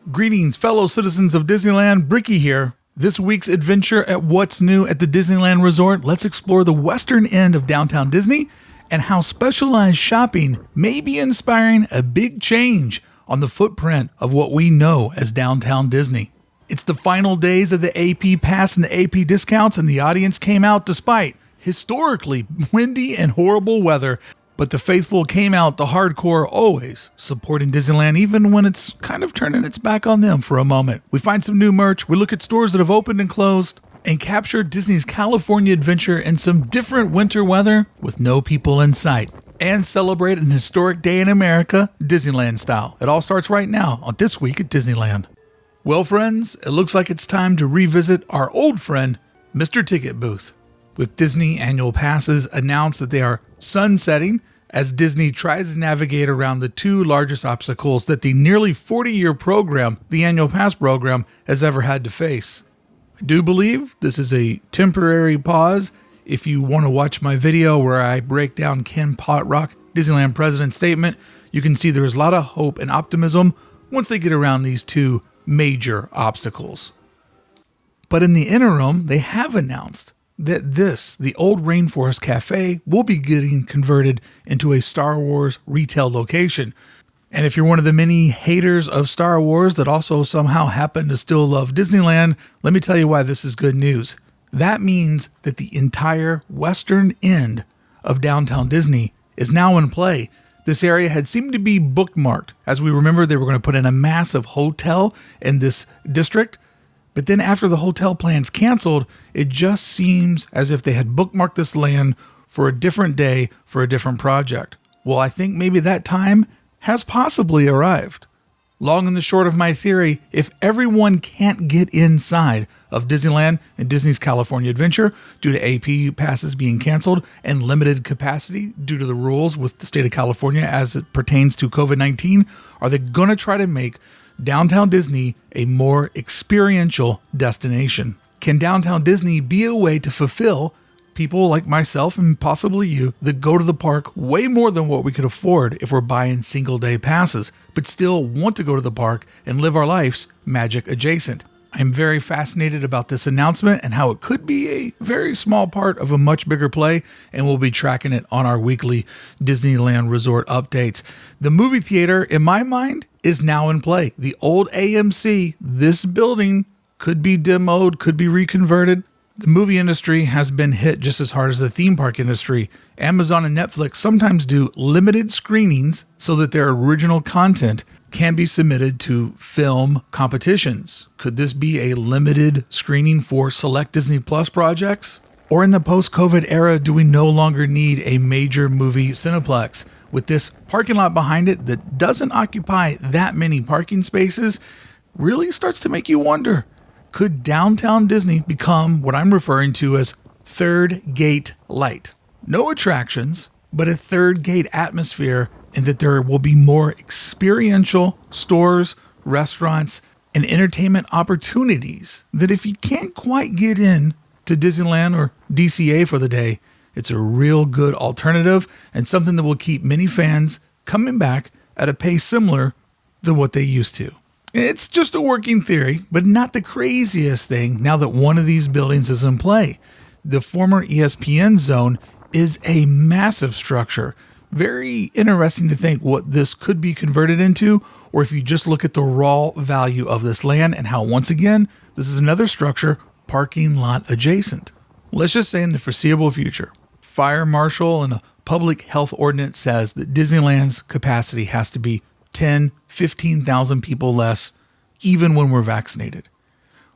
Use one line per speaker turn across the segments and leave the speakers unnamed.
Greetings, fellow citizens of Disneyland. Brickey here. This week's adventure at What's New at the Disneyland Resort. Let's explore the western end of downtown Disney and how specialized shopping may be inspiring a big change on the footprint of what we know as downtown Disney. It's the final days of the AP Pass and the AP discounts, and the audience came out despite historically windy and horrible weather. But the faithful came out, the hardcore, always supporting Disneyland, even when it's kind of turning its back on them for a moment. We find some new merch, we look at stores that have opened and closed, and capture Disney's California adventure in some different winter weather with no people in sight. And celebrate an historic day in America, Disneyland style. It all starts right now on This Week at Disneyland. Well, friends, it looks like it's time to revisit our old friend, Mr. Ticket Booth. With Disney annual passes announced that they are sunsetting as Disney tries to navigate around the two largest obstacles that the nearly 40-year program, the annual pass program, has ever had to face. I do believe this is a temporary pause. If you want to watch my video where I break down Ken Potrock, Disneyland president's statement, you can see there's a lot of hope and optimism once they get around these two major obstacles. But in the interim, they have announced that the old Rainforest Cafe, will be getting converted into a Star Wars retail location. And if you're one of the many haters of Star Wars that also somehow happen to still love Disneyland, let me tell you why this is good news. That means that the entire western end of downtown Disney is now in play. This area had seemed to be bookmarked. As we remember, they were going to put in a massive hotel in this district. But then after the hotel plans canceled, it just seems as if they had bookmarked this land for a different day for a different project. Well, I think maybe that time has possibly arrived. Long and the short of my theory, if everyone can't get inside of Disneyland and Disney's California Adventure due to AP passes being canceled and limited capacity due to the rules with the state of California as it pertains to COVID-19, are they going to try to make downtown Disney a more experiential destination? Can downtown Disney be a way to fulfill people like myself and possibly you that go to the park way more than what we could afford if we're buying single day passes, but still want to go to the park and live our lives magic adjacent? I'm very fascinated about this announcement and how it could be a very small part of a much bigger play, and we'll be tracking it on our weekly Disneyland Resort updates. The movie theater, in my mind, is now in play. The old AMC, this building could be demoed, could be reconverted. The movie industry has been hit just as hard as the theme park industry. Amazon and Netflix sometimes do limited screenings so that their original content can be submitted to film competitions. Could this be a limited screening for select Disney Plus projects? Or in the post-COVID era, do we no longer need a major movie Cineplex? With this parking lot behind it that doesn't occupy that many parking spaces, really starts to make you wonder, could downtown Disney become what I'm referring to as third gate light? No attractions, but a third gate atmosphere, and that there will be more experiential stores, restaurants, and entertainment opportunities that if you can't quite get in to Disneyland or DCA for the day, it's a real good alternative and something that will keep many fans coming back at a pace similar to what they used to. It's just a working theory, but not the craziest thing now that one of these buildings is in play. The former ESPN zone is a massive structure. Very interesting to think what this could be converted into, or if you just look at the raw value of this land and how, once again, this is another structure parking lot adjacent. Let's just say in the foreseeable future, fire marshal and a public health ordinance says that Disneyland's capacity has to be 10, 15,000 people less, even when we're vaccinated.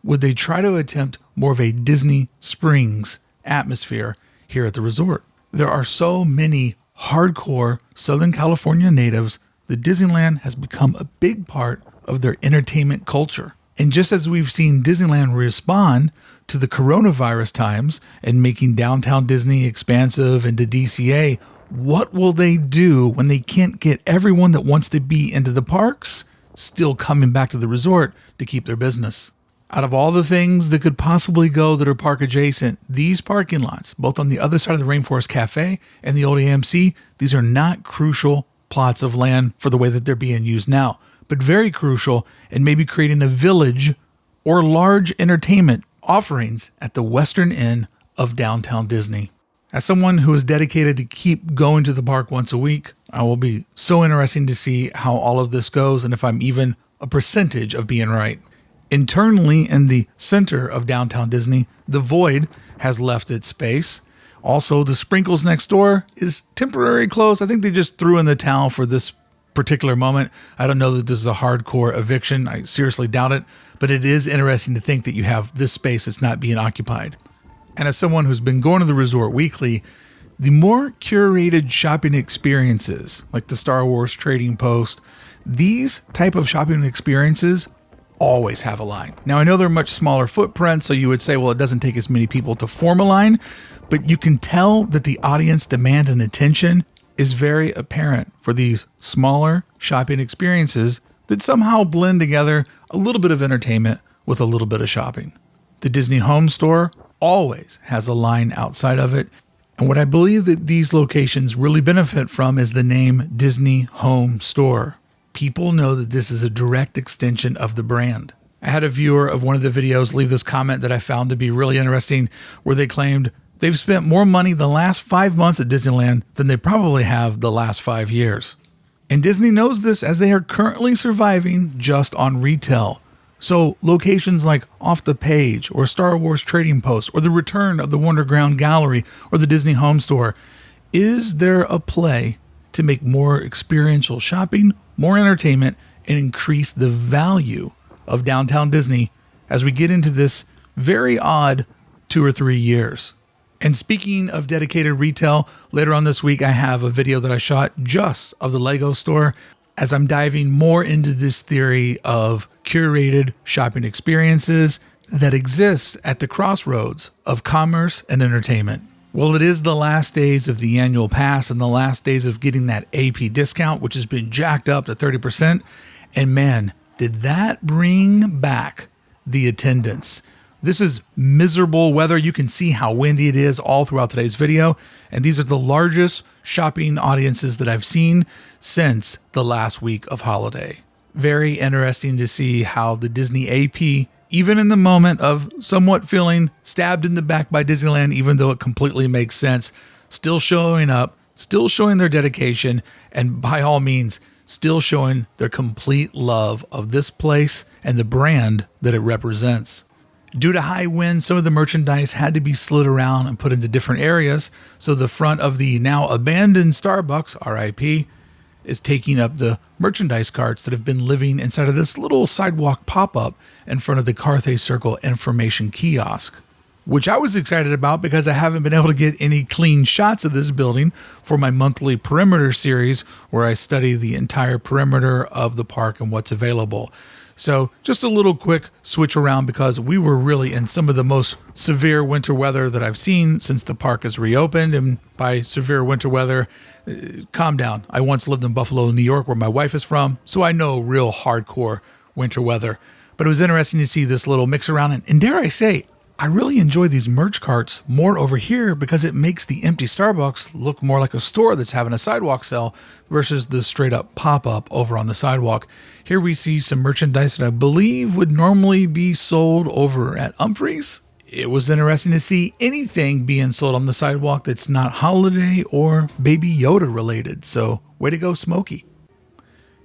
Would they try to attempt more of a Disney Springs atmosphere here at the resort? There are so many hardcore Southern California natives that Disneyland has become a big part of their entertainment culture. And just as we've seen Disneyland respond to the coronavirus times and making downtown Disney expansive into DCA, what will they do when they can't get everyone that wants to be into the parks still coming back to the resort to keep their business? Out of all the things that could possibly go that are park adjacent, these parking lots, both on the other side of the Rainforest Cafe and the old AMC, these are not crucial plots of land for the way that they're being used now. but very crucial in maybe creating a village or large entertainment offerings at the western end of downtown Disney. As someone who is dedicated to keep going to the park once a week, I will be so interesting to see how all of this goes and if I'm even a percentage of being right. Internally, in the center of downtown Disney, the Void has left its space. Also, the Sprinkles next door is temporarily closed. I think they just threw in the towel for this particular moment. I don't know that this is a hardcore eviction. I seriously doubt it, but it is interesting to think that you have this space that's not being occupied. And as someone who's been going to the resort weekly, the more curated shopping experiences, like the Star Wars Trading Post, these type of shopping experiences always have a line. Now, I know they're much smaller footprints, so you would say, well, it doesn't take as many people to form a line, but you can tell that the audience demand and attention is very apparent for these smaller shopping experiences that somehow blend together a little bit of entertainment with a little bit of shopping. The Disney Home Store always has a line outside of it, and what I believe that these locations really benefit from is the name Disney Home Store. People know that this is a direct extension of the brand. I had a viewer of one of the videos leave this comment that I found to be really interesting, where they claimed they've spent more money the last 5 months at Disneyland than they probably have the last 5 years. And Disney knows this, as they are currently surviving just on retail. So locations like Off the Page or Star Wars Trading Post or the return of the Wonderground Gallery or the Disney Home Store, is there a play to make more experiential shopping, more entertainment, and increase the value of downtown Disney as we get into this very odd 2 or 3 years? And speaking of dedicated retail, later on this week, I have a video that I shot just of the Lego store as I'm diving more into this theory of curated shopping experiences that exist at the crossroads of commerce and entertainment. Well, it is the last days of the annual pass and the last days of getting that AP discount, which has been jacked up to 30%. And man, did that bring back the attendance. This is miserable weather. You can see how windy it is all throughout today's video. And these are the largest shopping audiences that I've seen since the last week of holiday. Very interesting to see how the Disney AP, even in the moment of somewhat feeling stabbed in the back by Disneyland, even though it completely makes sense, still showing up, still showing their dedication, and by all means, still showing their complete love of this place and the brand that it represents. Due to high winds, some of the merchandise had to be slid around and put into different areas, so the front of the now abandoned Starbucks, RIP, is taking up the merchandise carts that have been living inside of this little sidewalk pop-up in front of the Carthay Circle information kiosk, which I was excited about because I haven't been able to get any clean shots of this building for my monthly perimeter series, where I study the entire perimeter of the park and what's available. So just a little quick switch around, because we were really in some of the most severe winter weather that I've seen since the park has reopened. And by severe winter weather, calm down. I once lived in Buffalo, New York, where my wife is from, so I know real hardcore winter weather. But it was interesting to see this little mix around. And dare I say, I really enjoy these merch carts more over here because it makes the empty Starbucks look more like a store that's having a sidewalk sale versus the straight up pop-up over on the sidewalk. Here we see some merchandise that I believe would normally be sold over at Humphreys. It was interesting to see anything being sold on the sidewalk that's not holiday or Baby Yoda related. So way to go, Smokey.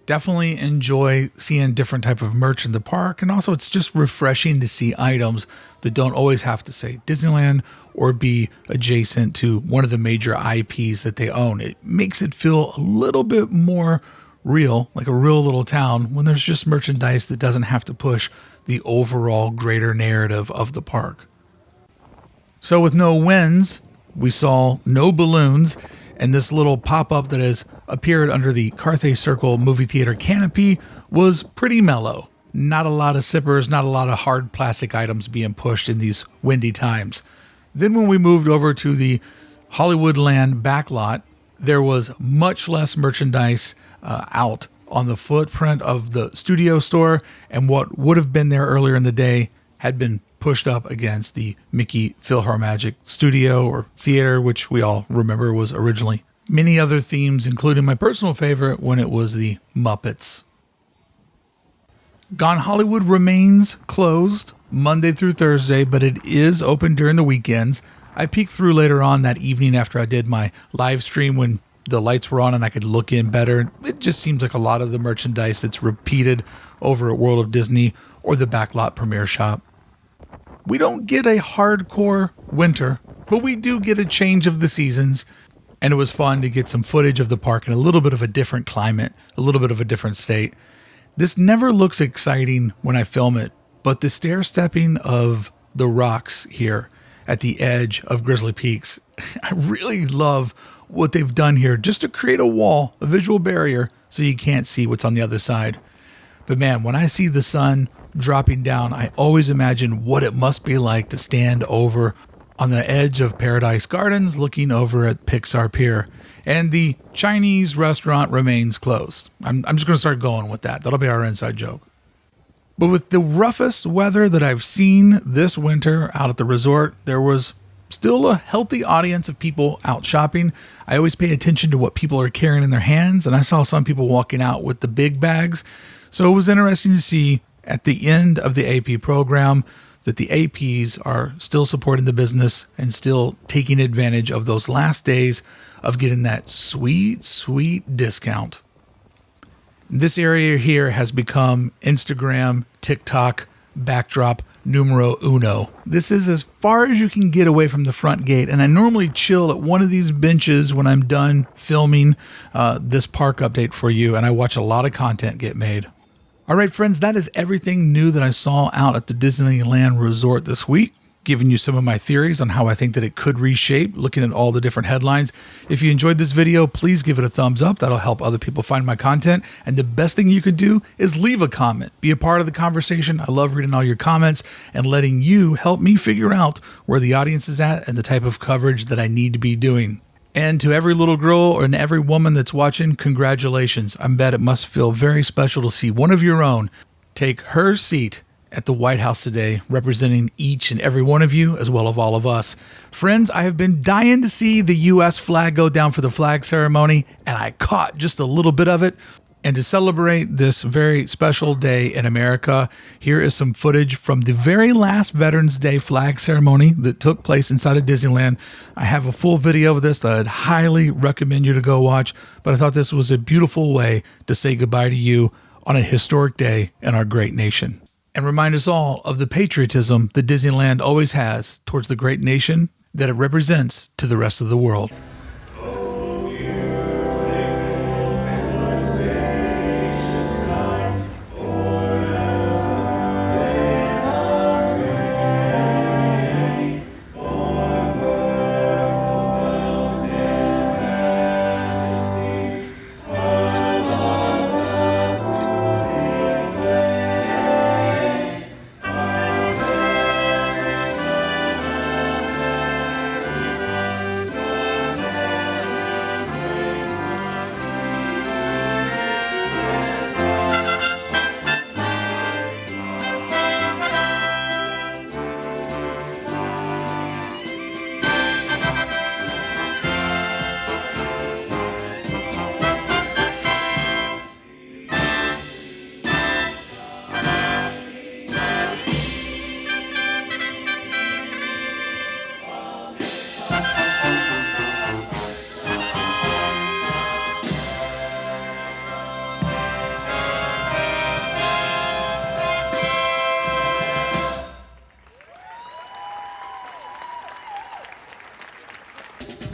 Definitely enjoy seeing different type of merch in the park, and also it's just refreshing to see items that don't always have to say Disneyland or be adjacent to one of the major IPs that they own. It makes it feel a little bit more real, like a real little town, when there's just merchandise that doesn't have to push the overall greater narrative of the park. So with no winds, we saw no balloons, and this little pop-up that has appeared under the Carthay Circle movie theater canopy was pretty mellow. Not a lot of sippers, not a lot of hard plastic items being pushed in these windy times. Then when we moved over to the Hollywoodland backlot, there was much less merchandise out on the footprint of the studio store, and what would have been there earlier in the day had been pushed up against the Mickey PhilharMagic studio or theater, which we all remember was originally many other themes, including my personal favorite when it was the Muppets. Gone Hollywood remains closed Monday through Thursday, but it is open during the weekends. I peeked through later on that evening after I did my live stream when the lights were on and I could look in better. It just seems like a lot of the merchandise that's repeated over at World of Disney or the Backlot Premiere Shop. We don't get a hardcore winter, but we do get a change of the seasons, and it was fun to get some footage of the park in a little bit of a different climate, a little bit of a different state. This never looks exciting when I film it, but the stair-stepping of the rocks here at the edge of Grizzly Peaks, I really love what they've done here just to create a wall, a visual barrier, so you can't see what's on the other side. But man, when I see the sun dropping down, I always imagine what it must be like to stand over on the edge of Paradise Gardens looking over at Pixar Pier. And the Chinese restaurant remains closed. I'm just going to start going with that. That'll be our inside joke. But with the roughest weather that I've seen this winter out at the resort, there was still a healthy audience of people out shopping. I always pay attention to what people are carrying in their hands, and I saw some people walking out with the big bags. So it was interesting to see at the end of the AP program that the APs are still supporting the business and still taking advantage of those last days of getting that sweet, sweet discount. This area here has become Instagram, TikTok, backdrop numero uno. This is as far as you can get away from the front gate, and I normally chill at one of these benches when I'm done filming this park update for you, and I watch a lot of content get made. All right, friends, that is everything new that I saw out at the Disneyland Resort this week, giving you some of my theories on how I think that it could reshape, looking at all the different headlines. If you enjoyed this video, please give it a thumbs up. That'll help other people find my content. And the best thing you could do is leave a comment. Be a part of the conversation. I love reading all your comments and letting you help me figure out where the audience is at and the type of coverage that I need to be doing. And to every little girl and every woman that's watching, congratulations. I bet it must feel very special to see one of your own take her seat at the White House today, representing each and every one of you, as well as all of us. Friends, I have been dying to see the U.S. flag go down for the flag ceremony, and I caught just a little bit of it. And to celebrate this very special day in America, here is some footage from the very last Veterans Day flag ceremony that took place inside of Disneyland. I have a full video of this that I'd highly recommend you to go watch, but I thought this was a beautiful way to say goodbye to you on a historic day in our great nation. And remind us all of the patriotism that Disneyland always has towards the great nation that it represents to the rest of the world.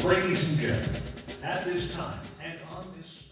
Ladies and gentlemen, at this time and on this